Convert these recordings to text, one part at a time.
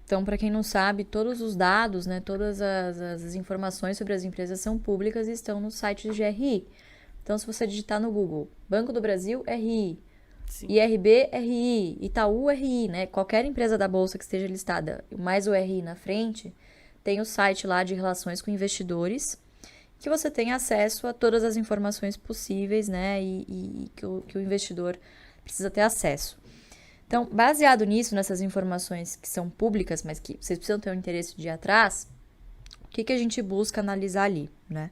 Então, para quem não sabe, todos os dados, né, todas as informações sobre as empresas são públicas e estão no site do GRI. Então, se você digitar no Google, Banco do Brasil, RI, Sim. IRB, RI, Itaú, RI, né? Qualquer empresa da Bolsa que esteja listada, mais o RI na frente, tem o site lá de relações com investidores, que você tem acesso a todas as informações possíveis, né? E que o investidor precisa ter acesso. Então, baseado nisso, nessas informações que são públicas, mas que vocês precisam ter um interesse de ir atrás, o que a gente busca analisar ali, né?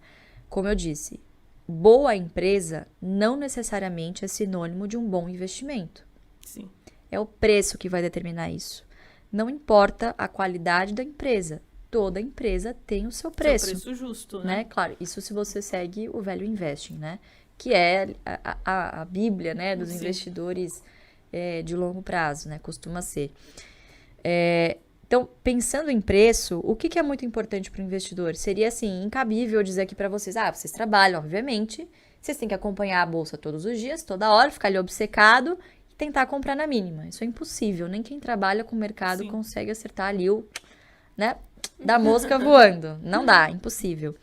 Como eu disse, boa empresa não necessariamente é sinônimo de um bom investimento. Sim. É o preço que vai determinar isso. Não importa a qualidade da empresa. Toda empresa tem o seu preço. Seu preço justo, né? Claro, isso se você segue o Value Investing, né? Que é a bíblia, né, dos investidores de longo prazo, né? Costuma ser. Então, pensando em preço, o que é muito importante para o investidor? Seria, assim, incabível dizer aqui para vocês, vocês trabalham, obviamente, vocês têm que acompanhar a bolsa todos os dias, toda hora, ficar ali obcecado e tentar comprar na mínima. Isso é impossível, nem quem trabalha com o mercado consegue acertar ali né, da mosca voando. Não dá, impossível.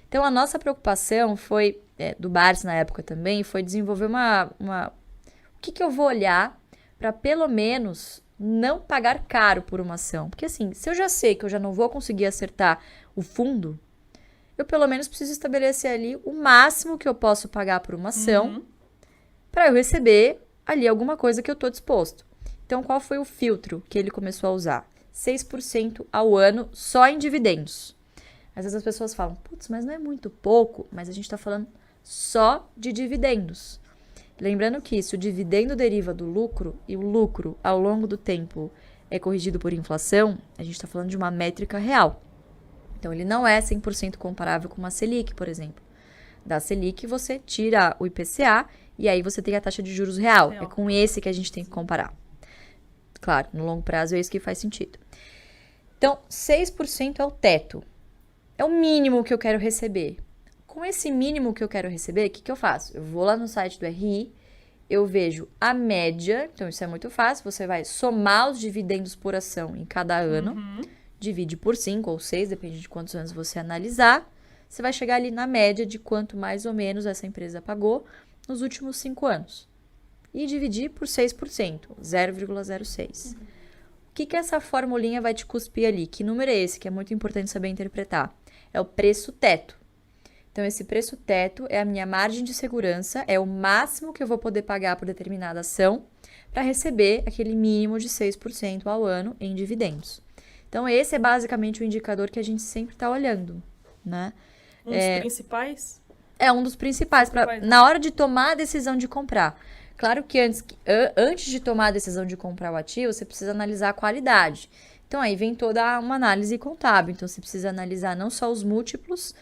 Então, a nossa preocupação foi, do Barsi na época também, foi desenvolver o que eu vou olhar para pelo menos não pagar caro por uma ação. Porque assim, se eu já sei que eu já não vou conseguir acertar o fundo, eu pelo menos preciso estabelecer ali o máximo que eu posso pagar por uma ação para eu receber ali alguma coisa que eu estou disposto. Então, qual foi o filtro que ele começou a usar? 6% ao ano só em dividendos. Às vezes as pessoas falam, putz, mas não é muito pouco, mas a gente está falando só de dividendos. Lembrando que se o dividendo deriva do lucro e o lucro ao longo do tempo é corrigido por inflação, a gente está falando de uma métrica real. Então, ele não é 100% comparável com uma Selic, por exemplo. Da Selic, você tira o IPCA e aí você tem a taxa de juros real. É com esse que a gente tem que comparar. Claro, no longo prazo é isso que faz sentido. Então, 6% é o teto. É o mínimo que eu quero receber. Com esse mínimo que eu quero receber, o que eu faço? Eu vou lá no site do RI, eu vejo a média, então isso é muito fácil, você vai somar os dividendos por ação em cada ano, divide por 5 ou 6, depende de quantos anos você analisar, você vai chegar ali na média de quanto mais ou menos essa empresa pagou nos últimos 5 anos. E dividir por 6%, 0,06. O que essa formulinha vai te cuspir ali? Que número é esse? Que é muito importante saber interpretar. É o preço teto. Então, esse preço teto é a minha margem de segurança, é o máximo que eu vou poder pagar por determinada ação para receber aquele mínimo de 6% ao ano em dividendos. Então, esse é basicamente o indicador que a gente sempre está olhando, né? Um dos principais? É um dos principais, na hora de tomar a decisão de comprar. Claro que antes de tomar a decisão de comprar o ativo, você precisa analisar a qualidade. Então, aí vem toda uma análise contábil. Então, você precisa analisar não só os múltiplos,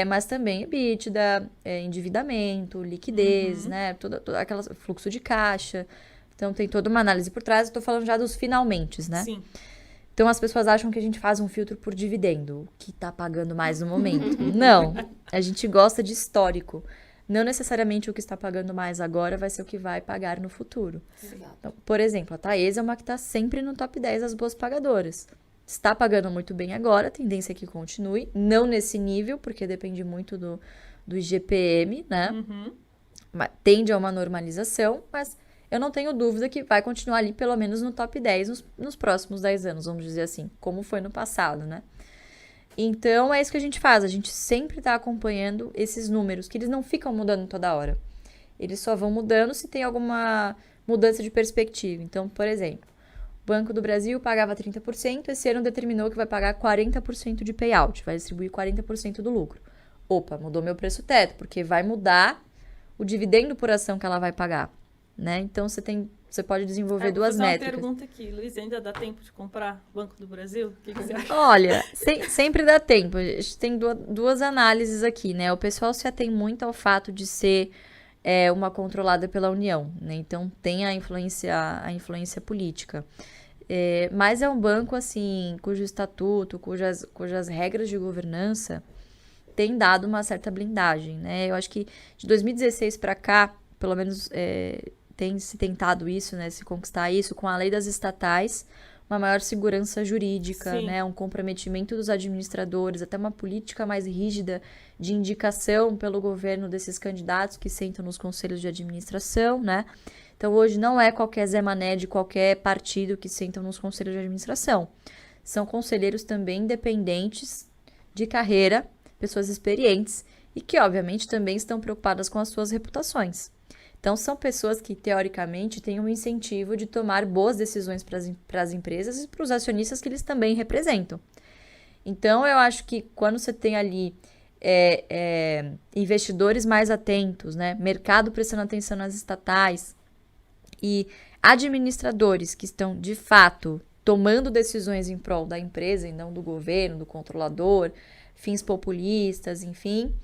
mas também EBITDA, endividamento, liquidez, né? Todo aquele fluxo de caixa. Então, tem toda uma análise por trás. Eu tô falando já dos finalmente, né? Sim. Então, as pessoas acham que a gente faz um filtro por dividendo, que tá pagando mais no momento. Não, a gente gosta de histórico. Não necessariamente o que está pagando mais agora vai ser o que vai pagar no futuro. Então, por exemplo, a Taesa é uma que está sempre no top 10 das boas pagadoras. Está pagando muito bem agora, a tendência é que continue. Não nesse nível, porque depende muito do IGPM, né? Tende a uma normalização, mas eu não tenho dúvida que vai continuar ali pelo menos no top 10 nos próximos 10 anos, vamos dizer assim, como foi no passado, né? Então, é isso que a gente faz. A gente sempre está acompanhando esses números, que eles não ficam mudando toda hora. Eles só vão mudando se tem alguma mudança de perspectiva. Então, por exemplo, o Banco do Brasil pagava 30%, esse ano determinou que vai pagar 40% de payout, vai distribuir 40% do lucro. Opa, mudou meu preço teto, porque vai mudar o dividendo por ação que ela vai pagar, né? Então, você pode desenvolver duas métricas. Vou fazer uma pergunta aqui, Luiz, ainda dá tempo de comprar Banco do Brasil? O que você acha? Olha, sempre dá tempo. A gente tem duas análises aqui, né? O pessoal se atém muito ao fato de ser uma controlada pela União, né? Então, tem a influência política. Mas é um banco, assim, cujo estatuto, cujas regras de governança têm dado uma certa blindagem, né? Eu acho que de 2016 para cá, pelo menos tem se tentado isso, né? Se conquistar isso com a lei das estatais, uma maior segurança jurídica, Sim. né? Um comprometimento dos administradores, até uma política mais rígida de indicação pelo governo desses candidatos que sentam nos conselhos de administração, né? Então, hoje não é qualquer Zé Mané de qualquer partido que sentam nos conselhos de administração. São conselheiros também independentes, de carreira, pessoas experientes e que, obviamente, também estão preocupadas com as suas reputações. Então, são pessoas que, teoricamente, têm um incentivo de tomar boas decisões para as empresas e para os acionistas que eles também representam. Então, eu acho que quando você tem ali investidores mais atentos, né, mercado prestando atenção nas estatais e administradores que estão, de fato, tomando decisões em prol da empresa e não do governo, do controlador, fins populistas, enfim,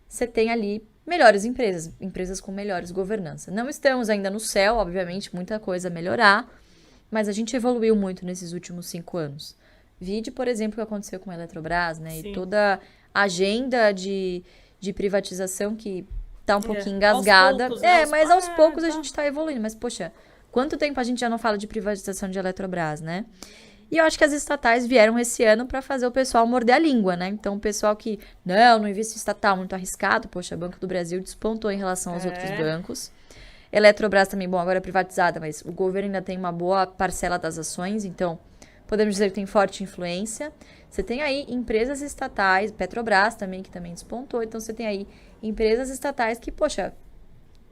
você tem ali melhores empresas, empresas com melhores governança. Não estamos ainda no céu, obviamente, muita coisa a melhorar, mas a gente evoluiu muito nesses últimos 5 anos. Vide, por exemplo, o que aconteceu com a Eletrobras, né? Sim. E toda a agenda de privatização que tá um pouquinho engasgada. Aos poucos, né? Mas aos poucos a tá. gente tá evoluindo. Mas, poxa, quanto tempo a gente já não fala de privatização de Eletrobras, né? E eu acho que as estatais vieram esse ano para fazer o pessoal morder a língua, né? Então, o pessoal que, não investe em estatal, muito arriscado. Poxa, Banco do Brasil despontou em relação aos outros bancos. Eletrobras também, bom, agora é privatizada, mas o governo ainda tem uma boa parcela das ações, então podemos dizer que tem forte influência. Você tem aí empresas estatais, Petrobras também, que também despontou. Então, você tem aí empresas estatais que, poxa,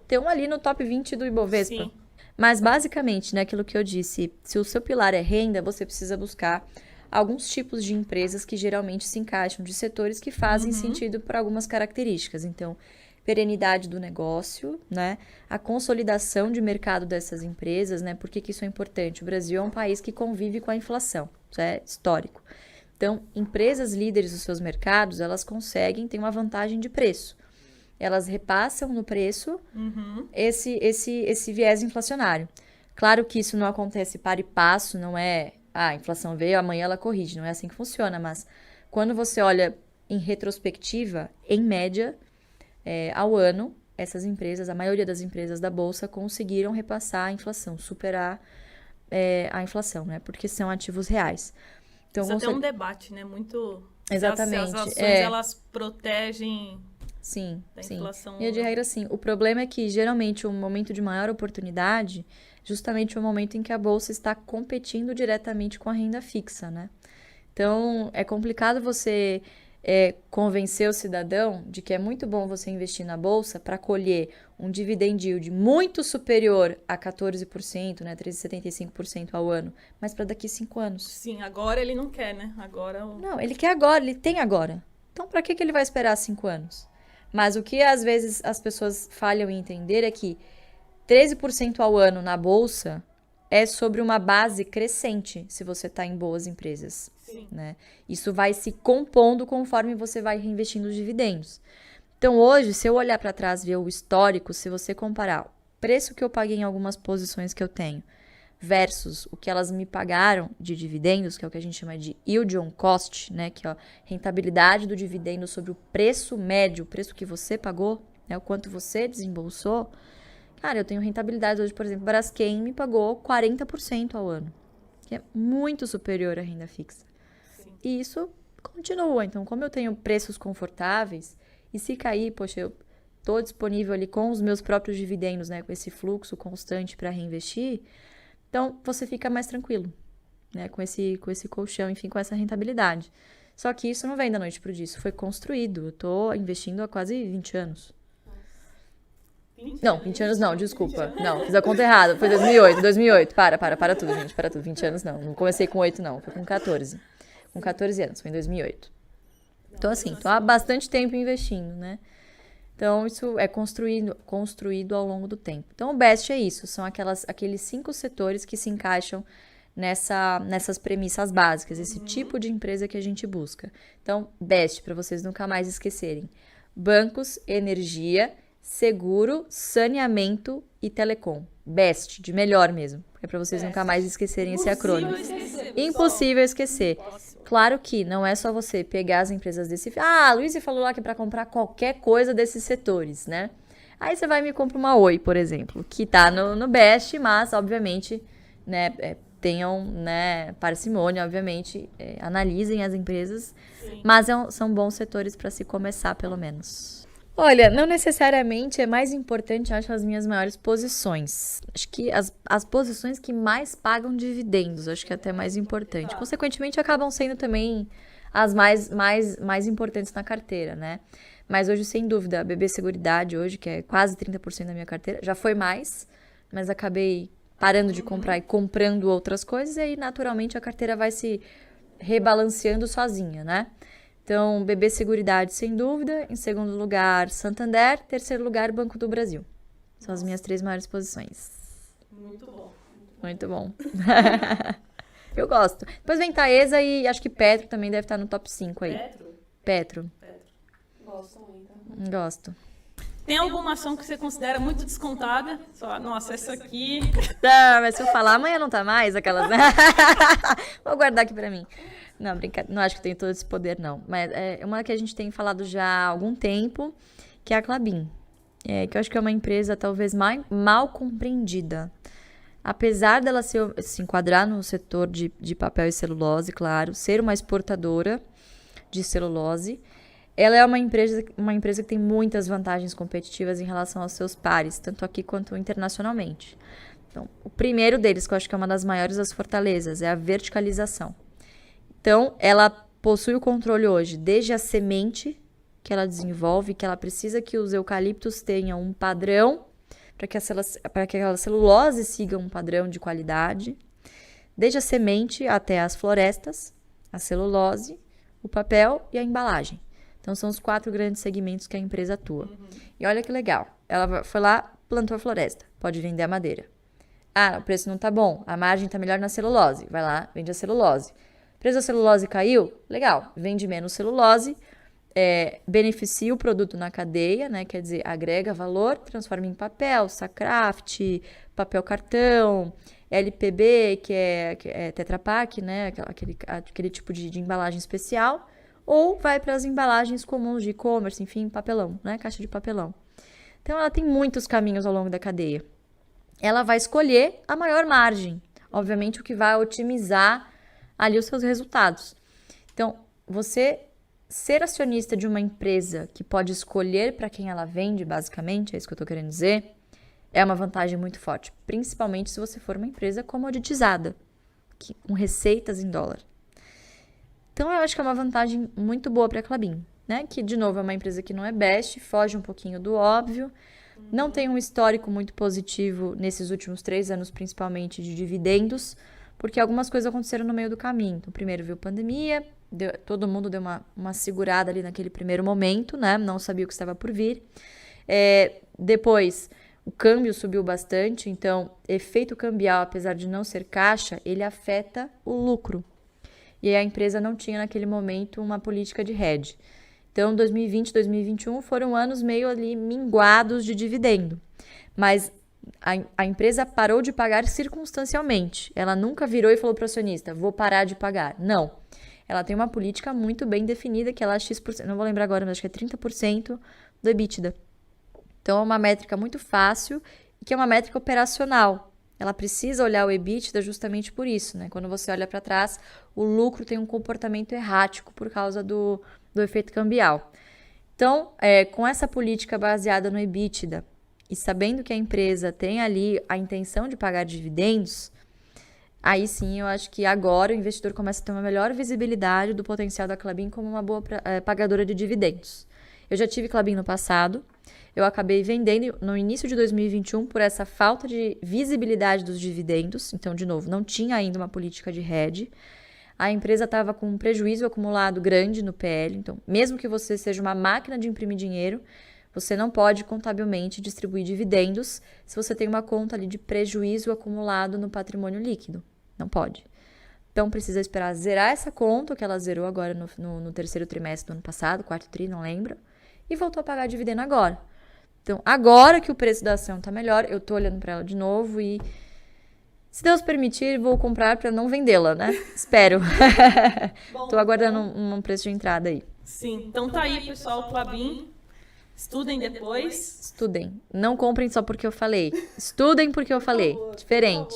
estão ali no top 20 do Ibovespa. Sim. Mas, basicamente, né, aquilo que eu disse, se o seu pilar é renda, você precisa buscar alguns tipos de empresas que geralmente se encaixam de setores que fazem sentido por algumas características. Então, perenidade do negócio, né? A consolidação de mercado dessas empresas, né? Por que isso é importante? O Brasil é um país que convive com a inflação, isso é histórico. Então, empresas líderes dos seus mercados, elas conseguem ter uma vantagem de preço. Elas repassam no preço esse viés inflacionário. Claro que isso não acontece para e passo, não é, a inflação veio, amanhã ela corrige, não é assim que funciona, mas quando você olha em retrospectiva, em média, ao ano, essas empresas, a maioria das empresas da Bolsa conseguiram repassar a inflação, superar a inflação, né? Porque são ativos reais. Então, Isso até é um debate, né? Muito... Exatamente. Se as ações, elas protegem... Sim, da sim. inflação. E de regra, sim. O problema é que, geralmente, o momento de maior oportunidade, justamente o momento em que a bolsa está competindo diretamente com a renda fixa, né? Então, é complicado você convencer o cidadão de que é muito bom você investir na bolsa para colher um dividend yield muito superior a 14%, né? 13,75% ao ano, mas para daqui 5 anos. Sim, agora ele não quer, né? Agora... Não, ele quer agora, ele tem agora. Então, para que ele vai esperar 5 anos? Mas o que às vezes as pessoas falham em entender é que 13% ao ano na bolsa é sobre uma base crescente se você está em boas empresas. Sim. Né? Isso vai se compondo conforme você vai reinvestindo os dividendos. Então, hoje, se eu olhar para trás e ver o histórico, se você comparar o preço que eu paguei em algumas posições que eu tenho versus o que elas me pagaram de dividendos, que é o que a gente chama de yield on cost, né, que é a rentabilidade do dividendo sobre o preço médio, o preço que você pagou, né, o quanto você desembolsou. Cara, eu tenho rentabilidade hoje, por exemplo, Braskem me pagou 40% ao ano, que é muito superior à renda fixa. Sim. E isso continua. Então, como eu tenho preços confortáveis, e se cair, poxa, eu estou disponível ali com os meus próprios dividendos, né, com esse fluxo constante para reinvestir, então você fica mais tranquilo, né, com esse colchão, enfim, com essa rentabilidade. Só que isso não vem da noite para o dia, isso foi construído. Eu estou investindo há quase 20 anos. 20 anos não, desculpa. Não, fiz a conta errada. Foi 2008. Para tudo, gente. Para tudo. 20 anos não. Não comecei com 8, não. Foi com 14. Com 14 anos. Foi em 2008. Então, assim, tô há bastante tempo investindo, né? Então, isso é construído ao longo do tempo. Então, o BEST é isso. São aqueles 5 setores que se encaixam nessas premissas básicas. Esse tipo de empresa que a gente busca. Então, BEST, para vocês nunca mais esquecerem. Bancos, energia, seguro, saneamento e telecom. BEST, de melhor mesmo. É para vocês nunca mais esquecerem esse acrônimo. Impossível esquecer. Claro que não é só você pegar as empresas desse... Ah, a Luísa falou lá que é para comprar qualquer coisa desses setores, né? Aí você vai e me compra uma Oi, por exemplo, que tá no BEST, mas, obviamente, né, tenham, né, parcimônia, obviamente, analisem as empresas, Sim. mas são bons setores para se começar, pelo menos. Olha, não necessariamente é mais importante, acho, as minhas maiores posições. Acho que as posições que mais pagam dividendos, acho que é até mais importante. Consequentemente, acabam sendo também as mais importantes na carteira, né? Mas hoje, sem dúvida, a BB Seguridade hoje, que é quase 30% da minha carteira, já foi mais, mas acabei parando de comprar e comprando outras coisas, e aí, naturalmente, a carteira vai se rebalanceando sozinha, né? Então, BB Seguridade, sem dúvida. Em segundo lugar, Santander. Terceiro lugar, Banco do Brasil. São as minhas 3 maiores posições. Muito bom. Muito bom. Eu gosto. Depois vem Taesa e acho que Petro também deve estar no top 5 aí. Petro. Gosto muito. Gosto. Tem alguma ação que você considera muito descontada? Só, nossa, essa aqui... Tá, mas se eu falar, amanhã não tá mais, aquelas... Vou guardar aqui pra mim. Não, brincadeira. Não acho que tem todo esse poder, não. Mas é uma que a gente tem falado já há algum tempo, que é a Klabin. Que eu acho que é uma empresa talvez mal compreendida. Apesar dela se enquadrar no setor de papel e celulose, claro, ser uma exportadora de celulose, ela é uma empresa que tem muitas vantagens competitivas em relação aos seus pares, tanto aqui quanto internacionalmente. Então, o primeiro deles, que eu acho que é uma das maiores das fortalezas, é a verticalização. Então, ela possui o controle hoje, desde a semente que ela desenvolve, que ela precisa que os eucaliptos tenham um padrão, para que aquela celulose siga um padrão de qualidade, desde a semente até as florestas, a celulose, o papel e a embalagem. Então, são os 4 grandes segmentos que a empresa atua. E olha que legal, ela foi lá, plantou a floresta, pode vender a madeira. Ah, o preço não tá bom, a margem tá melhor na celulose, vai lá, vende a celulose. O preço da celulose caiu? Legal, vende menos celulose, beneficia o produto na cadeia, né? Quer dizer, agrega valor, transforma em papel, Sacraft, papel cartão, LPB, que é Tetra Pak, né? Aquele tipo de embalagem especial, ou vai para as embalagens comuns de e-commerce, enfim, papelão, né? Caixa de papelão. Então, ela tem muitos caminhos ao longo da cadeia. Ela vai escolher a maior margem, obviamente o que vai otimizar ali os seus resultados. Então, você ser acionista de uma empresa que pode escolher para quem ela vende, basicamente, é isso que eu estou querendo dizer, é uma vantagem muito forte, principalmente se você for uma empresa comoditizada, com receitas em dólar. Então, eu acho que é uma vantagem muito boa para a Klabin, né? Que, de novo, é uma empresa que não é best, foge um pouquinho do óbvio, não tem um histórico muito positivo nesses últimos 3 anos, principalmente de dividendos, porque algumas coisas aconteceram no meio do caminho. Então, primeiro veio a pandemia, todo mundo deu uma segurada ali naquele primeiro momento, né? Não sabia o que estava por vir. Depois, o câmbio subiu bastante, então, efeito cambial, apesar de não ser caixa, ele afeta o lucro. E a empresa não tinha, naquele momento, uma política de hedge. Então, 2020 e 2021 foram anos meio ali minguados de dividendo. Mas a empresa parou de pagar circunstancialmente. Ela nunca virou e falou para o acionista, vou parar de pagar. Não. Ela tem uma política muito bem definida, que ela é X%, não vou lembrar agora, mas acho que é 30% do EBITDA. Então, é uma métrica muito fácil e que é uma métrica operacional. Ela precisa olhar o EBITDA justamente por isso, né? Quando você olha para trás, o lucro tem um comportamento errático por causa do efeito cambial. Então, com essa política baseada no EBITDA e sabendo que a empresa tem ali a intenção de pagar dividendos, aí sim eu acho que agora o investidor começa a ter uma melhor visibilidade do potencial da Klabin como uma boa pagadora de dividendos. Eu já tive Klabin no passado, eu acabei vendendo no início de 2021 por essa falta de visibilidade dos dividendos, então, de novo, não tinha ainda uma política de hedge. A empresa estava com um prejuízo acumulado grande no PL, então, mesmo que você seja uma máquina de imprimir dinheiro, você não pode contabilmente distribuir dividendos se você tem uma conta ali de prejuízo acumulado no patrimônio líquido. Não pode. Então, precisa esperar zerar essa conta, que ela zerou agora no terceiro trimestre do ano passado, quarto tri, não lembro, e voltou a pagar dividendo agora. Então, agora que o preço da ação está melhor, eu estou olhando para ela de novo e, se Deus permitir, vou comprar para não vendê-la, né? Espero. Estou aguardando um preço de entrada aí. Sim, então tá aí, pessoal, Klabin. Estudem depois. Estudem. Não comprem só porque eu falei. Estudem porque eu falei. Diferente.